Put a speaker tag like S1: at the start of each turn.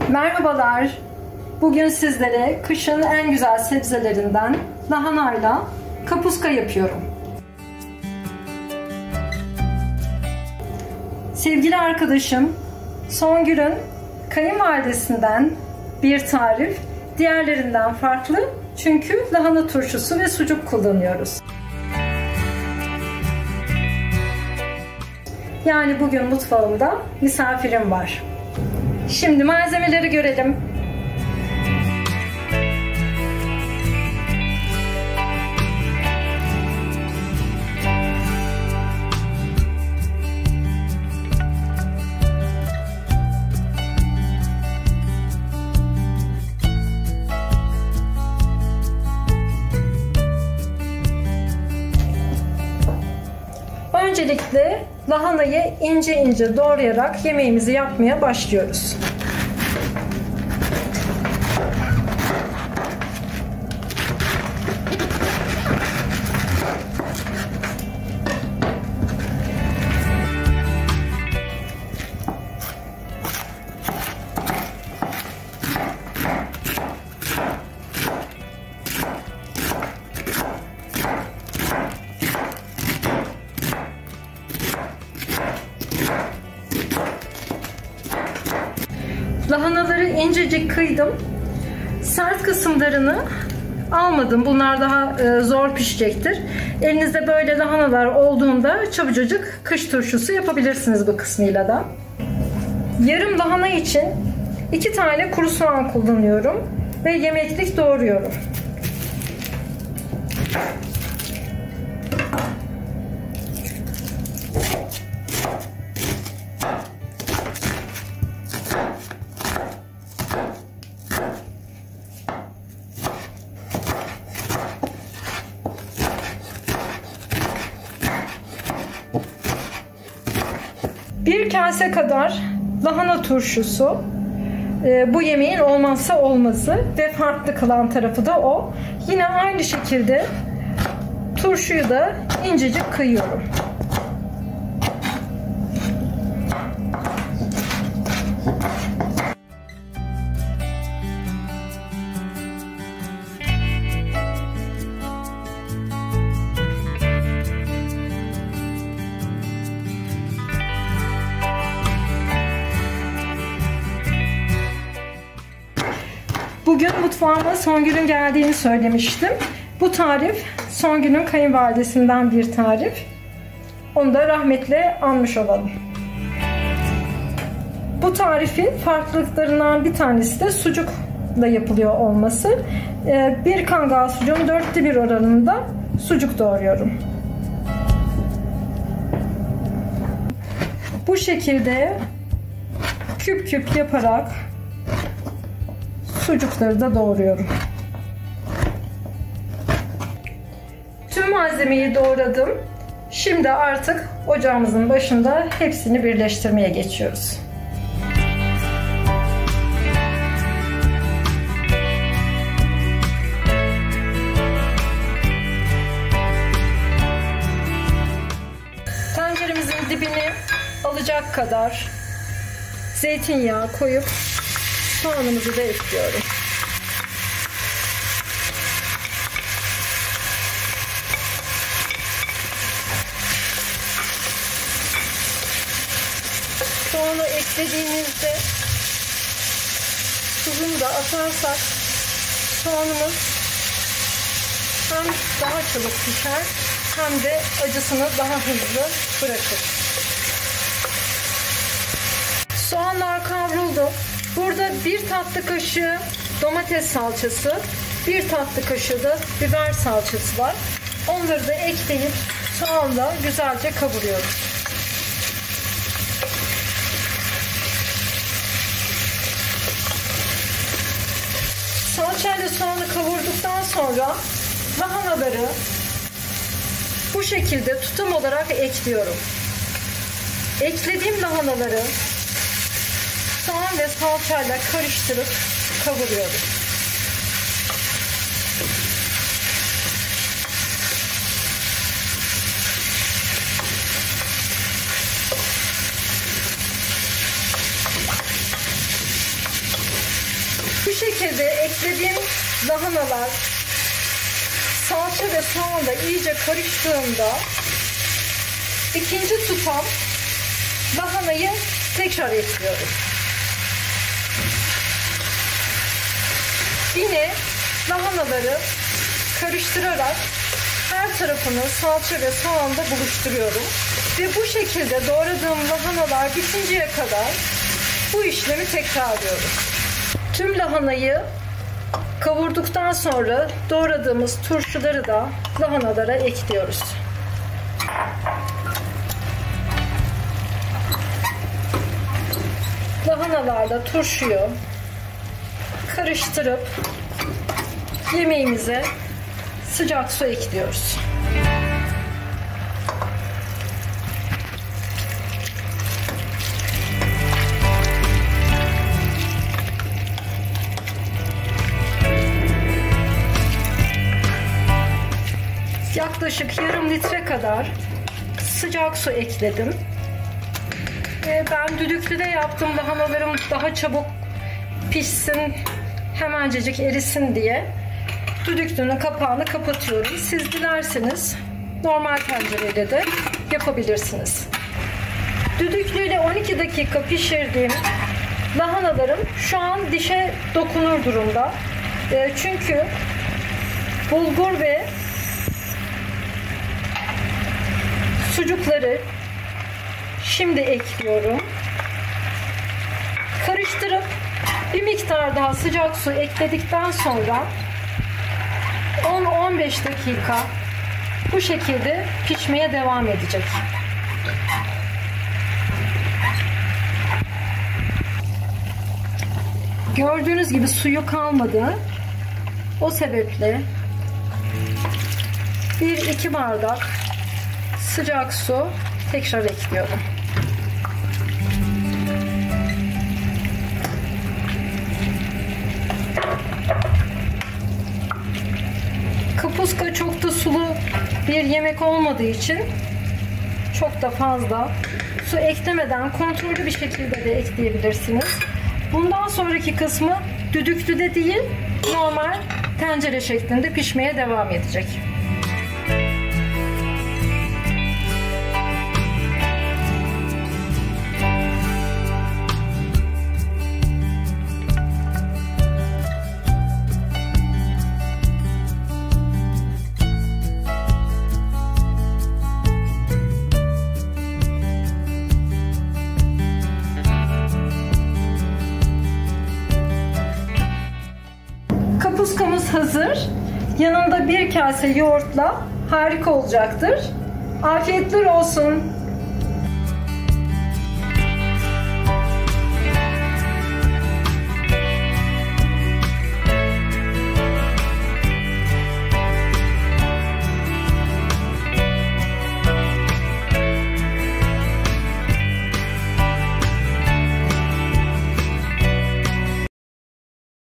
S1: Merhabalar. Bugün sizlere kışın en güzel sebzelerinden lahanayla kapuska yapıyorum. Sevgili arkadaşım Songül'ün kayınvalidesinden bir tarif, diğerlerinden farklı çünkü lahana turşusu ve sucuk kullanıyoruz. Yani bugün mutfağımda misafirim var. Şimdi malzemeleri görelim. Öncelikle lahanayı ince ince doğrayarak yemeğimizi yapmaya başlıyoruz. Lahanaları incecik kıydım. Sert kısımlarını almadım. Bunlar daha zor pişecektir. Elinizde böyle lahanalar olduğunda çabucacık kış turşusu yapabilirsiniz bu kısmıyla da. Yarım lahana için 2 tane kuru soğan kullanıyorum ve yemeklik doğruyorum. Bir kase kadar lahana turşusu bu yemeğin olmazsa olmazı ve farklı kılan tarafı da o. Yine aynı şekilde turşuyu da incecik kıyıyorum. Bugün mutfağıma Songül'ün geldiğini söylemiştim. Bu tarif Songül'ün kayınvalidesinden bir tarif. Onu da rahmetle anmış olalım. Bu tarifin farklılıklarından bir tanesi de sucukla yapılıyor olması. Bir kangal sucuğun 1/4 oranında sucuk doğruyorum. Bu şekilde küp küp yaparak sucukları da doğruyorum. Tüm malzemeyi doğradım. Şimdi artık ocağımızın başında hepsini birleştirmeye geçiyoruz. Tenceremizin dibini alacak kadar zeytinyağı koyup soğanımızı da ekliyorum. Soğanı eklediğimizde tuzunu da atarsak soğanımız hem daha çabuk pişer hem de acısını daha hızlı bırakır. Soğanlar kavruldu. Burada 1 tatlı kaşığı domates salçası, 1 tatlı kaşığı da biber salçası var. Onları da ekleyip soğanla güzelce kavuruyoruz. Salçayla soğanı kavurduktan sonra lahanaları bu şekilde tutam olarak ekliyorum. Eklediğim lahanaları soğan ve salçayla karıştırıp kavuruyorum. eklediğim lahanalar salça ve soğanla iyice karıştığında ikinci tutam lahanayı tekrar ekliyorum. Yine lahanaları karıştırarak her tarafını salça ve soğanla buluşturuyorum. Ve bu şekilde doğradığım lahanalar bitinceye kadar bu işlemi tekrarlıyorum. Tüm lahanayı kavurduktan sonra doğradığımız turşuları da lahanalara ekliyoruz. Lahanalarla turşuyu karıştırıp yemeğimize sıcak su ekliyoruz. Yaklaşık yarım litre kadar sıcak su ekledim. Ben düdüklüde yaptım, lahanalarım daha çabuk pişsin, hemencecik erisin diye düdüklünün kapağını kapatıyorum. Siz dilerseniz normal tencereyle de yapabilirsiniz. Düdüklüyle 12 dakika pişirdiğim lahanalarım şu an dişe dokunur durumda. Çünkü bulgur ve sucukları şimdi ekliyorum. Karıştırıp bir miktar daha sıcak su ekledikten sonra 10-15 dakika bu şekilde pişmeye devam edecek. Gördüğünüz gibi suyu kalmadı. O sebeple 1-2 bardak sıcak su tekrar ekliyorum. Kapuska çok da sulu bir yemek olmadığı için çok da fazla su eklemeden kontrollü bir şekilde de ekleyebilirsiniz. Bundan sonraki kısmı düdüklüde değil, normal tencere şeklinde pişmeye devam edecek. Kapuskamız hazır. Yanında bir kase yoğurtla harika olacaktır. Afiyetler olsun.